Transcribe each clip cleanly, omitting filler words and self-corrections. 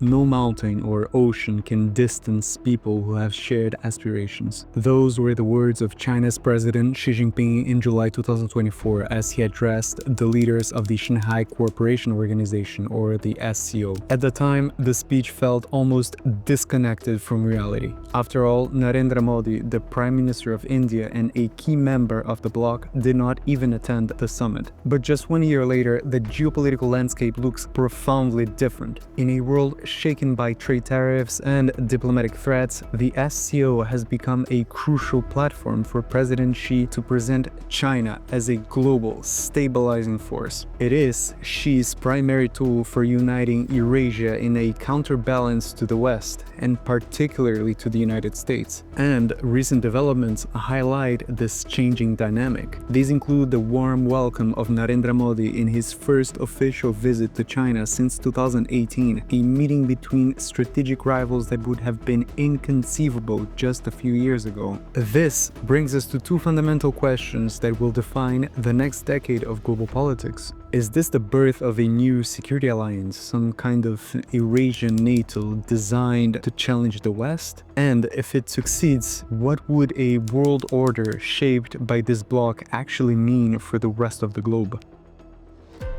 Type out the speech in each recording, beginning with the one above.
No mountain or ocean can distance people who have shared aspirations. Those were the words of China's President Xi Jinping in July 2024 as he addressed the leaders of the Shanghai Cooperation Organization, or the SCO. At the time, the speech felt almost disconnected from reality. After all, Narendra Modi, the Prime Minister of India and a key member of the bloc, did not even attend the summit. But just 1 year later, the geopolitical landscape looks profoundly different. In a world shaken by trade tariffs and diplomatic threats, the SCO has become a crucial platform for President Xi to present China as a global, stabilizing force. It is Xi's primary tool for uniting Eurasia in a counterbalance to the West, and particularly to the United States. And recent developments highlight this changing dynamic. These include the warm welcome of Narendra Modi in his first official visit to China since 2018, a meeting between strategic rivals that would have been inconceivable just a few years ago. This brings us to two fundamental questions that will define the next decade of global politics. Is this the birth of a new security alliance, some kind of Eurasian NATO designed to challenge the West? And if it succeeds, what would a world order shaped by this bloc actually mean for the rest of the globe?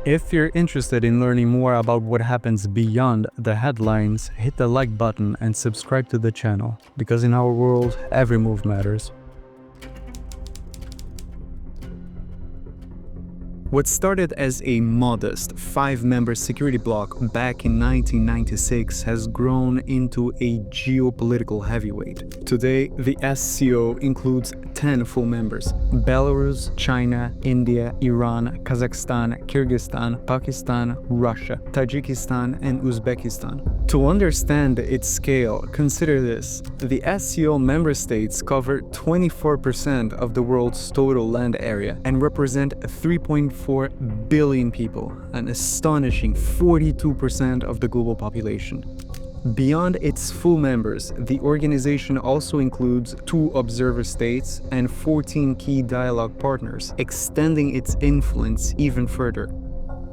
If you're interested in learning more about what happens beyond the headlines, hit the like button and subscribe to the channel, because in our world, every move matters. What started as a modest 5-member security bloc back in 1996 has grown into a geopolitical heavyweight. Today, the SCO includes 10 full members: Belarus, China, India, Iran, Kazakhstan, Kyrgyzstan, Pakistan, Russia, Tajikistan, and Uzbekistan. To understand its scale, consider this. The SCO member states cover 24% of the world's total land area and represent 3.4 billion people, an astonishing 42% of the global population. Beyond its full members, the organization also includes 2 observer states and 14 key dialogue partners, extending its influence even further.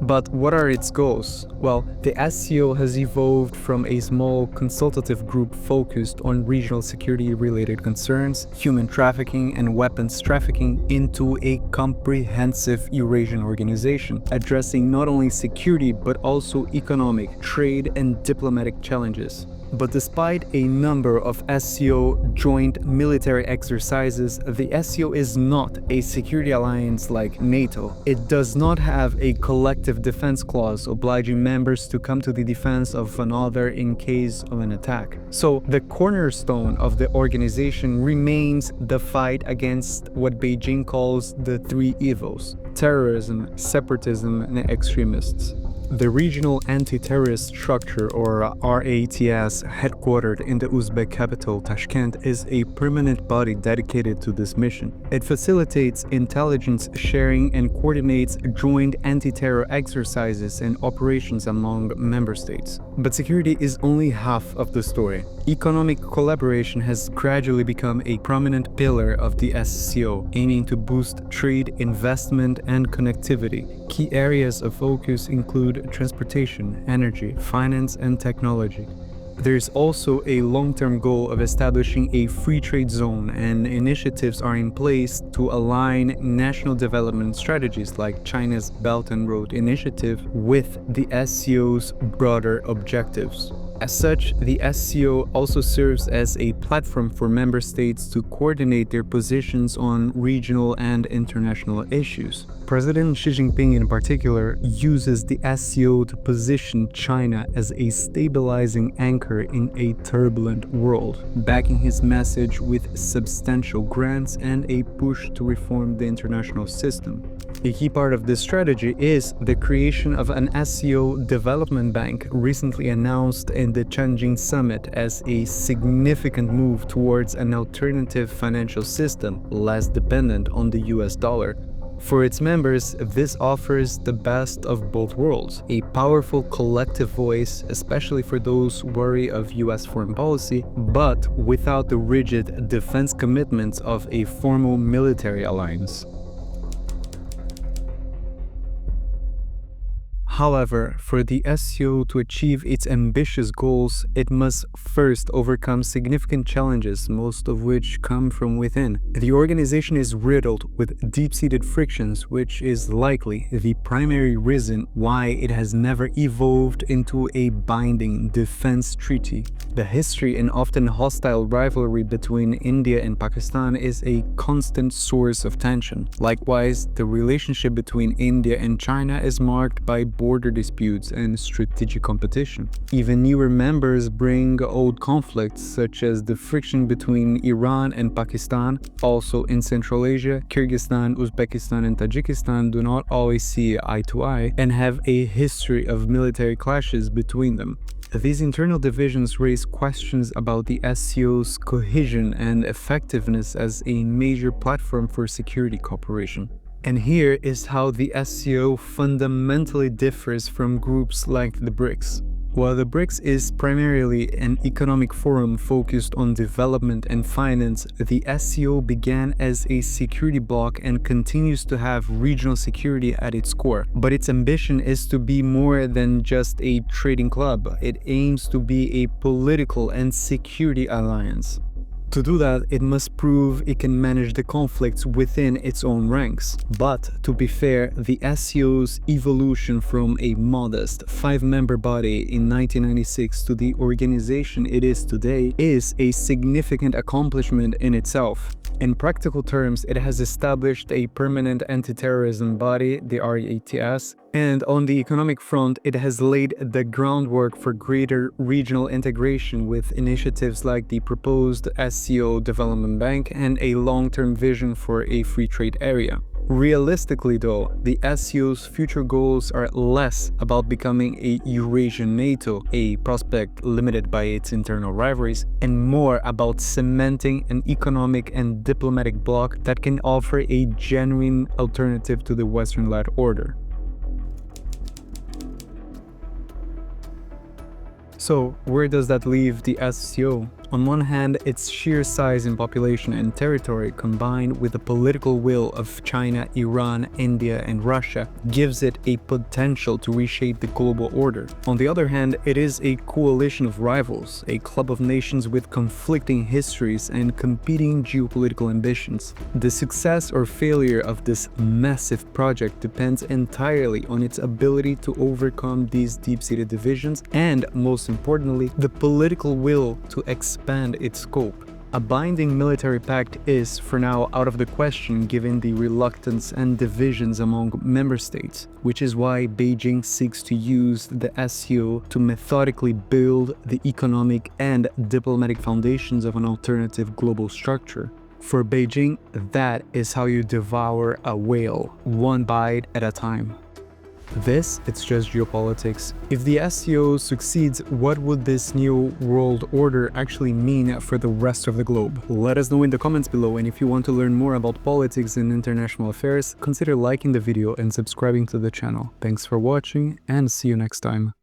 But what are its goals? Well, the SCO has evolved from a small consultative group focused on regional security-related concerns, human trafficking and weapons trafficking, into a comprehensive Eurasian organization, addressing not only security but also economic, trade, and diplomatic challenges. But despite a number of SCO joint military exercises, the SCO is not a security alliance like NATO. It does not have a collective defense clause obliging members to come to the defense of another in case of an attack. So the cornerstone of the organization remains the fight against what Beijing calls the 3 evils: terrorism, separatism, and extremists. The Regional Anti-Terrorist Structure, or RATS, headquartered in the Uzbek capital Tashkent, is a permanent body dedicated to this mission. It facilitates intelligence sharing and coordinates joint anti-terror exercises and operations among member states. But security is only half of the story. Economic collaboration has gradually become a prominent pillar of the SCO, aiming to boost trade, investment, and connectivity. Key areas of focus include transportation, energy, finance, and technology. There's also a long-term goal of establishing a free trade zone, and initiatives are in place to align national development strategies like China's Belt and Road Initiative with the SCO's broader objectives. As such, the SCO also serves as a platform for member states to coordinate their positions on regional and international issues. President Xi Jinping in particular uses the SCO to position China as a stabilizing anchor in a turbulent world, backing his message with substantial grants and a push to reform the international system. A key part of this strategy is the creation of an SCO development bank, recently announced in the Tianjin summit as a significant move towards an alternative financial system less dependent on the US dollar. For its members, this offers the best of both worlds, a powerful collective voice, especially for those wary of US foreign policy, but without the rigid defense commitments of a formal military alliance. However, for the SCO to achieve its ambitious goals, it must first overcome significant challenges, most of which come from within. The organization is riddled with deep-seated frictions, which is likely the primary reason why it has never evolved into a binding defense treaty. The history and often hostile rivalry between India and Pakistan is a constant source of tension. Likewise, the relationship between India and China is marked by border disputes and strategic competition. Even newer members bring old conflicts, such as the friction between Iran and Pakistan. Also in Central Asia, Kyrgyzstan, Uzbekistan, and Tajikistan do not always see eye to eye and have a history of military clashes between them. These internal divisions raise questions about the SCO's cohesion and effectiveness as a major platform for security cooperation. And here is how the SCO fundamentally differs from groups like the BRICS. While the BRICS is primarily an economic forum focused on development and finance, the SCO began as a security bloc and continues to have regional security at its core. But its ambition is to be more than just a trading club. It aims to be a political and security alliance. To do that, it must prove it can manage the conflicts within its own ranks. But, to be fair, the SCO's evolution from a modest 5-member body in 1996 to the organization it is today is a significant accomplishment in itself. In practical terms, it has established a permanent anti-terrorism body, the RATS, and on the economic front, it has laid the groundwork for greater regional integration with initiatives like the proposed SCO Development Bank and a long-term vision for a free trade area. Realistically though, the SCO's future goals are less about becoming a Eurasian NATO, a prospect limited by its internal rivalries, and more about cementing an economic and diplomatic bloc that can offer a genuine alternative to the Western-led order. So, where does that leave the SCO? On one hand, its sheer size in population and territory, combined with the political will of China, Iran, India, and Russia, gives it a potential to reshape the global order. On the other hand, it is a coalition of rivals, a club of nations with conflicting histories and competing geopolitical ambitions. The success or failure of this massive project depends entirely on its ability to overcome these deep-seated divisions and, most importantly, the political will to expand its scope. A binding military pact is, for now, out of the question given the reluctance and divisions among member states, which is why Beijing seeks to use the SCO to methodically build the economic and diplomatic foundations of an alternative global structure. For Beijing, that is how you devour a whale, one bite at a time. This, it's just geopolitics. If the SCO succeeds, what would this new world order actually mean for the rest of the globe? Let us know in the comments below, and if you want to learn more about politics and international affairs, consider liking the video and subscribing to the channel. Thanks for watching, and see you next time.